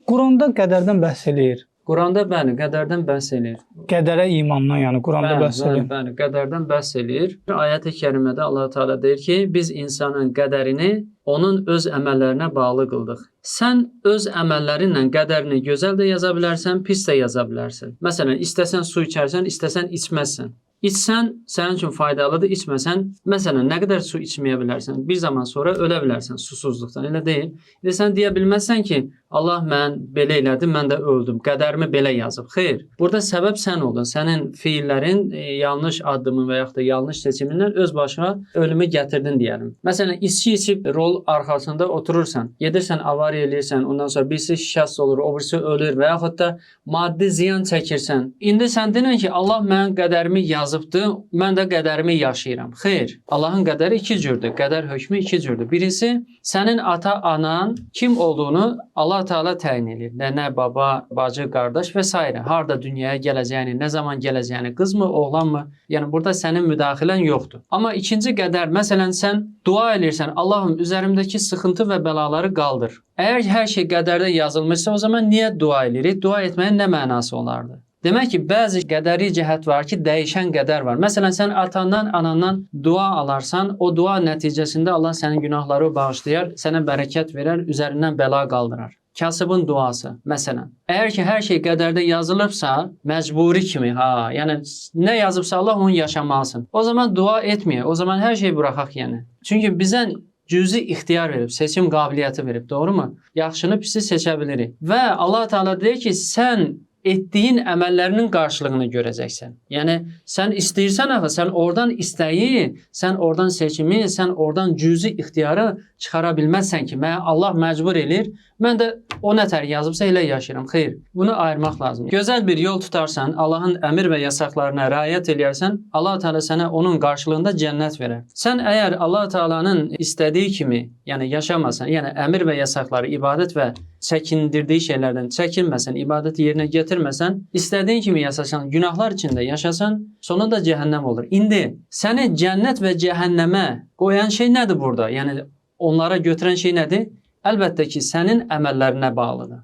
Quranda qədərdən bəhs eləyir. Quranda bəli, qədərdən bəhs eləyir. Qədərə imandan, yəni Quranda bəhs eləyir. Bəli, qədərdən bəhs eləyir. Ayət-i kərimədə Allah Teala deyir ki, biz insanın qədərini onun öz əməllərinə bağlı qıldıq. Sən öz əməllərinlə qədərini gözəl də yaza bilərsən, pis də yaza bilərsən. Məsələn, istəsən su içərsən, istəsən içməzsən. İçsən, sənin üçün faydalıdır, içməsən, məsələn, nə qədər su içməyə bilərsən, bir zaman sonra ölə bilərsən susuzluqdan, elə deyil. Sən deyə bilməzsən ki, Allah mən belə elədi, mən də öldüm, qədərimi belə yazıb. Xeyr, burada səbəb sən oldun, sənin fiillərin yanlış addımın və yaxud da yanlış seçimindən öz başına ölümü gətirdin deyəlim. Məsələn, içki içib rol arxasında oturursan, gedirsən, avariya eləyirsən, ondan sonra birisi şikəst olur, o birisi ölür və yaxud da maddi ziyan çəkirsən. İndi sən denən ki, Allah mənim qədərimi yazıbdır, mən də qədərimi yaşayıram. Xeyr, Allahın qədəri iki cürdür, qədər hökmü iki cürdür. Birisi, sənin ata-anan kim olduğunu Allah Teala təyin edir. Nənə, baba, bacı, qardaş və s. Harda dünyaya gələcəyini, nə zaman gələcəyini, qız mı, oğlan mı? Yəni burada sənin müdaxilən yoxdur. Amma ikinci qədər, məsələn, sən dua edirsən, Allahım üzərimdəki sıxıntı və bəlaları qaldır. Əgər hər şey qədərdə yazılmışsa, o zaman niyə dua edirik? Dua etməyin nə mənası olardı? Demək ki, bəzi qədəri cəhət var ki, dəyişən qədər var. Məsələn, sən atandan, anandan dua alarsan, o dua nəticəsində Allah sənin günahları bağışlayar, sənə bərəkət verər, üzərindən bəla qaldırar. Kasıbın duası, məsələn. Əgər ki, hər şey qədərdə yazılıbsa, məcburi kimi, yəni nə yazıbsa Allah onu yaşamalısın. O zaman dua etməyək, o zaman hər şeyi buraxaq yəni. Çünki bizə cüzi ixtiyar verib, seçim qabiliyyəti verib, doğrumu? Yaxşını, pisi seçə bilirik. Və Allah Teala deyir ki, sən etdiyin əməllərinin qarşılığını görəcəksən. Yəni, sən istəyirsən axı, sən oradan istəyi, sən oradan seçimi, sən oradan cüzi ixtiyarı çıxara bilməzsən ki, Allah məcbur edir, mən də o nətər yazıbsa elə yaşayıram. Xeyr, bunu ayırmaq lazımdır. Gözəl bir yol tutarsan, Allahın əmir və yasaqlarına riayət edərsən, Allah Teala sənə onun qarşılığında cənnət verər. Sən əgər Allah Teala'nın istədiyi kimi, yəni yaşamasan, yəni əmir və yasaqları, ibadət və çəkindirdiyi şeylərdən çəkinməsən, ibadəti yerinə getirməsən, istədiyin kimi yaşasan, günahlar içində yaşasan, sonunda cəhənnəm olur. İndi səni cənnət və cəhənnəmə qoyan şey nədir burada? Yəni onlara götürən şey nədir? Əlbəttə ki, sənin əməllərinə bağlıdır.